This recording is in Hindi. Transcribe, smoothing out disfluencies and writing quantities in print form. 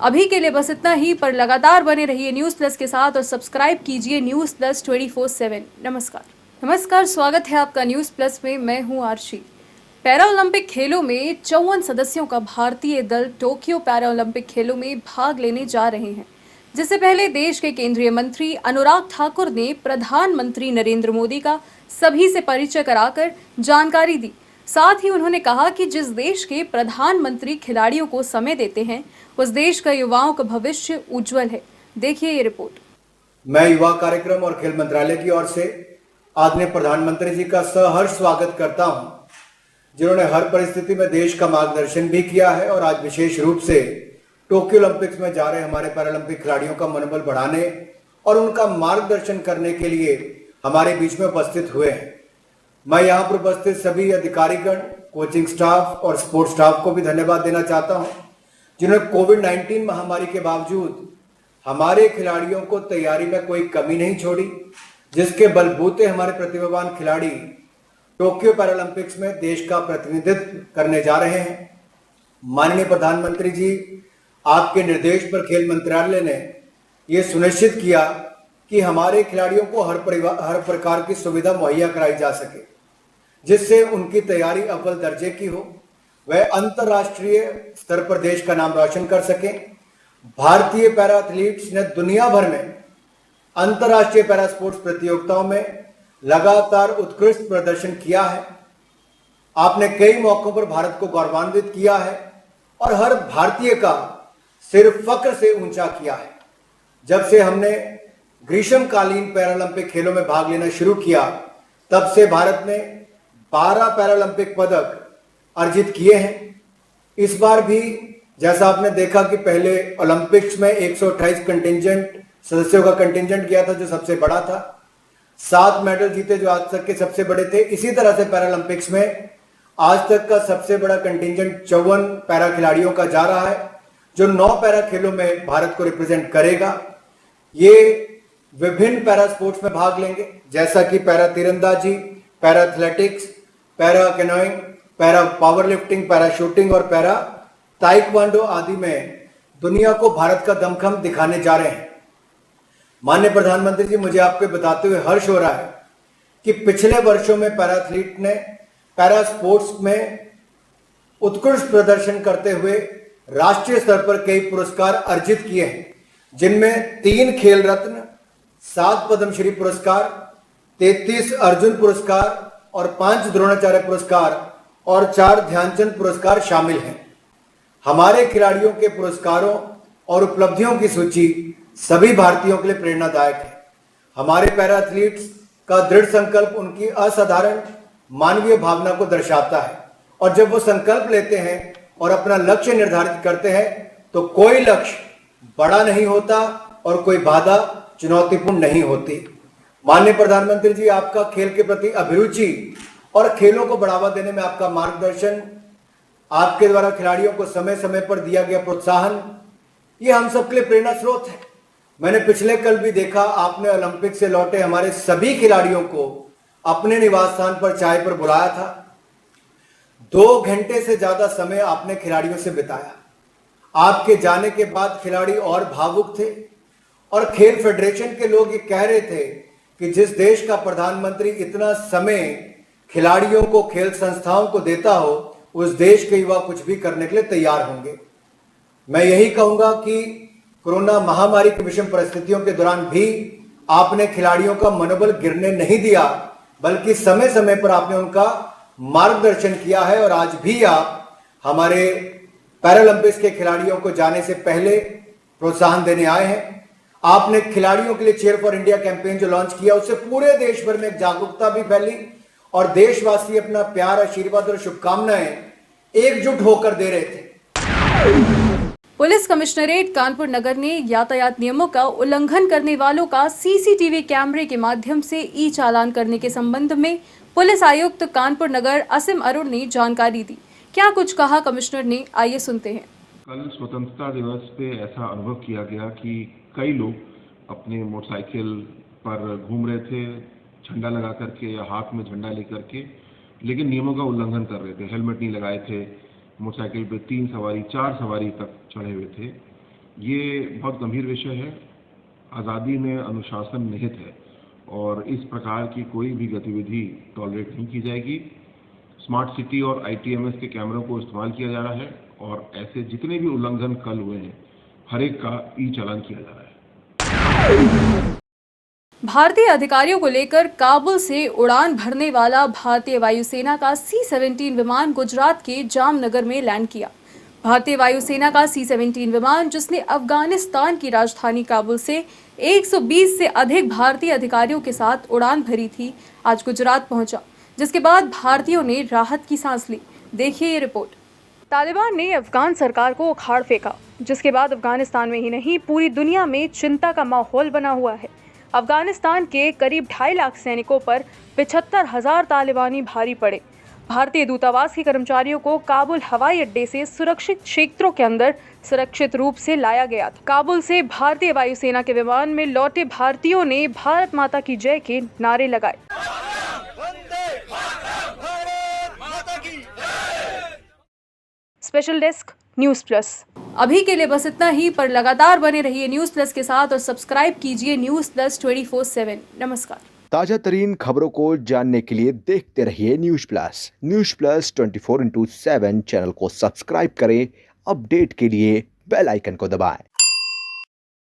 अभी के लिए बस इतना ही, पर लगातार बने रहिए न्यूज़ प्लस के साथ और सब्सक्राइब कीजिए न्यूज़ प्लस 24/7। नमस्कार, स्वागत है आपका न्यूज़ प्लस में। मैं हूं आरशी। पैरा ओलंपिक खेलों में 54 सदस्यों का भारतीय दल टोक्यो पैरा ओलंपिक खेलों में भाग लेने जा रहे हैं। जिससे पहले देश के केंद्रीय मंत्री अनुराग ठाकुर ने प्रधानमंत्री नरेंद्र मोदी का सभी से परिचय कराकर जानकारी दी। साथ ही उन्होंने कहा कि जिस देश के प्रधानमंत्री खिलाड़ियों को समय देते हैं, उस देश का युवाओं का भविष्य उज्जवल है। देखिए ये रिपोर्ट। मैं युवा कार्यक्रम और खेल मंत्रालय की ओर से आदरणीय प्रधानमंत्री जी का सहर्ष स्वागत करता हूं, जिन्होंने हर परिस्थिति में देश का मार्गदर्शन भी किया है और आज विशेष रूप से टोक्यो ओलंपिक्स में जा रहे हमारे पैरालंपिक खिलाड़ियों का मनोबल बढ़ाने और उनका मार्गदर्शन करने के लिए हमारे बीच में उपस्थित हुए हैं। मैं यहाँ पर उपस्थित सभी अधिकारीगण, कोचिंग स्टाफ और स्पोर्ट्स स्टाफ को भी धन्यवाद देना चाहता हूँ, जिन्होंने कोविड-19 महामारी के बावजूद हमारे खिलाड़ियों को तैयारी में कोई कमी नहीं छोड़ी, जिसके बलबूते हमारे प्रतिभावान खिलाड़ी टोक्यो पैरालंपिक्स में देश का प्रतिनिधित्व करने जा रहे हैं। माननीय प्रधानमंत्री जी, आपके निर्देश पर खेल मंत्रालय ने ये सुनिश्चित किया कि हमारे खिलाड़ियों को हर प्रकार की सुविधा मुहैया कराई जा सके, जिससे उनकी तैयारी अव्वल दर्जे की हो, वह अंतर्राष्ट्रीय स्तर पर देश का नाम रोशन कर सकें। भारतीय पैरा एथलीट्स ने दुनिया भर में अंतर्राष्ट्रीय पैरा स्पोर्ट्स प्रतियोगिताओं में लगातार उत्कृष्ट प्रदर्शन किया है। आपने कई मौकों पर भारत को गौरवान्वित किया है और हर भारतीय का सिर फक्र से ऊंचा किया है। जब से हमने ग्रीष्मकालीन पैरालंपिक खेलों में भाग लेना शुरू किया, तब से भारत ने 12 पैरालंपिक पदक अर्जित किए हैं। इस बार भी जैसा आपने देखा कि पहले ओलंपिक्स में 128 कंटिंजेंट सदस्यों का कंटिंजेंट गया था, जो सबसे बड़ा था। 7 मेडल जीते, जो आज तक के सबसे बड़े थे। इसी तरह से पैरालंपिक्स में आज तक का सबसे बड़ा कंटिंजेंट 54 पैरा खिलाड़ियों का जा रहा है, जो 9 पैरा खेलों में भारत को रिप्रेजेंट करेगा। ये विभिन्न पैरा स्पोर्ट्स में भाग लेंगे, जैसा कि पैरा तीरंदाजी, para athletics, para canoeing, para power lifting, para shooting और पैरा ताइक्वांडो आदि में दुनिया को भारत का दमखम दिखाने जा रहे हैं। माननीय प्रधानमंत्री जी, मुझे आपको बताते हुए हर्ष हो रहा है कि पिछले वर्षों में पैरा एथलीट ने पैरा स्पोर्ट्स में उत्कृष्ट प्रदर्शन करते हुए राष्ट्रीय स्तर पर कई पुरस्कार अर्जित किए हैं, जिनमें 3 खेल रत्न, 7 पद्मश्री पुरस्कार, 33 अर्जुन पुरस्कार और 5 द्रोणाचार्य पुरस्कार और 4 ध्यानचंद पुरस्कार शामिल हैं। हमारे खिलाड़ियों के पुरस्कारों और उपलब्धियों की सूची सभी भारतीयों के लिए प्रेरणादायक है। हमारे पैरा एथलीट्स का दृढ़ संकल्प उनकी असाधारण मानवीय भावना को दर्शाता है, और जब वो संकल्प लेते हैं और अपना लक्ष्य निर्धारित करते हैं, तो कोई लक्ष्य बड़ा नहीं होता और कोई बाधा चुनौतीपूर्ण नहीं होती। माननीय प्रधानमंत्री जी, आपका खेल के प्रति अभिरुचि और खेलों को बढ़ावा देने में आपका मार्गदर्शन, आपके द्वारा खिलाड़ियों को समय समय पर दिया गया प्रोत्साहन, ये हम सबके लिए प्रेरणा स्रोत है। मैंने पिछले कल भी देखा, आपने ओलंपिक से लौटे हमारे सभी खिलाड़ियों को अपने निवास स्थान पर चाय पर बुलाया था। 2 घंटे से ज्यादा समय आपने खिलाड़ियों से बिताया। आपके जाने के बाद खिलाड़ी और भावुक थे, और खेल फेडरेशन के लोग ये कह रहे थे कि जिस देश का प्रधानमंत्री इतना समय खिलाड़ियों को, खेल संस्थाओं को देता हो, उस देश के युवा कुछ भी करने के लिए तैयार होंगे। मैं यही कहूंगा कि कोरोना महामारी की विषम परिस्थितियों के दौरान भी आपने खिलाड़ियों का मनोबल गिरने नहीं दिया, बल्कि समय समय पर आपने उनका मार्गदर्शन किया है। और आज भी आप हमारे पैरालंपिक्स के खिलाड़ियों को जाने से पहले प्रोत्साहन देने आए हैं। आपने खिलाड़ियों के लिए चीयर फॉर इंडिया कैंपेन जो लॉन्च किया, उससे पूरे देश भर में एक जागरूकता भी फैली, और देशवासी अपना प्यार, आशीर्वाद और शुभकामनाएं एकजुट होकर दे रहे थे। पुलिस कमिश्नरेट कानपुर नगर ने यातायात नियमों का उल्लंघन करने वालों का सीसीटीवी कैमरे के माध्यम से ई चालान करने के संबंध में पुलिस आयुक्त कानपुर नगर असीम अरुण ने जानकारी दी। क्या कुछ कहा कमिश्नर ने, आइए सुनते हैं। कल स्वतंत्रता दिवस पे ऐसा अनुभव किया गया कि कई लोग अपने मोटरसाइकिल पर घूम रहे थे, झंडा लगा करके या हाथ में झंडा लेकर के, लेकिन नियमों का उल्लंघन कर रहे थे। हेलमेट नहीं लगाए थे, मोटरसाइकिल पे 3 सवारी 4 सवारी तक चढ़े हुए थे। ये बहुत गंभीर विषय है। आज़ादी में अनुशासन निहित है और इस प्रकार की कोई भी गतिविधि टॉलरेट नहीं की जाएगी। स्मार्ट सिटी और ITMS के कैमरों को इस्तेमाल किया जा रहा है और ऐसे जितने भी उल्लंघन कल हुए हैं हर एक का ई-चालान किया जा रहा है। भारतीय अधिकारियों को लेकर काबुल से उड़ान भरने वाला भारतीय वायुसेना का C-17 विमान गुजरात के जामनगर में लैंड किया। भारतीय वायुसेना का C-17 विमान, जिसने अफगानिस्तान की राजधानी काबुल से 120 से अधिक भारतीय अधिकारियों के साथ उड़ान भरी थी, आज गुजरात पहुंचा, जिसके बाद भारतीयों ने राहत की सांस ली। देखिए ये रिपोर्ट। तालिबान ने अफगान सरकार को उखाड़ फेंका, जिसके बाद अफगानिस्तान में ही नहीं पूरी दुनिया में चिंता का माहौल बना हुआ है। अफगानिस्तान के करीब 2.5 लाख सैनिकों पर 75,000 तालिबानी भारी पड़े। भारतीय दूतावास के कर्मचारियों को काबुल हवाई अड्डे से सुरक्षित क्षेत्रों के अंदर सुरक्षित रूप से लाया गया था। काबुल से भारतीय वायुसेना के विमान में लौटे भारतीयों ने भारत माता की जय के नारे लगाए। Special desk news plus. अभी के लिए बस इतना ही, पर लगातार बने रहिए न्यूज़ प्लस के साथ और सब्सक्राइब कीजिए न्यूज़ प्लस 24/7। नमस्कार। ताजा तरीन खबरों को जानने के लिए देखते रहिए न्यूज़ प्लस 24/7 चैनल को सब्सक्राइब करें। अपडेट के लिए बेल आइकन को दबाएं।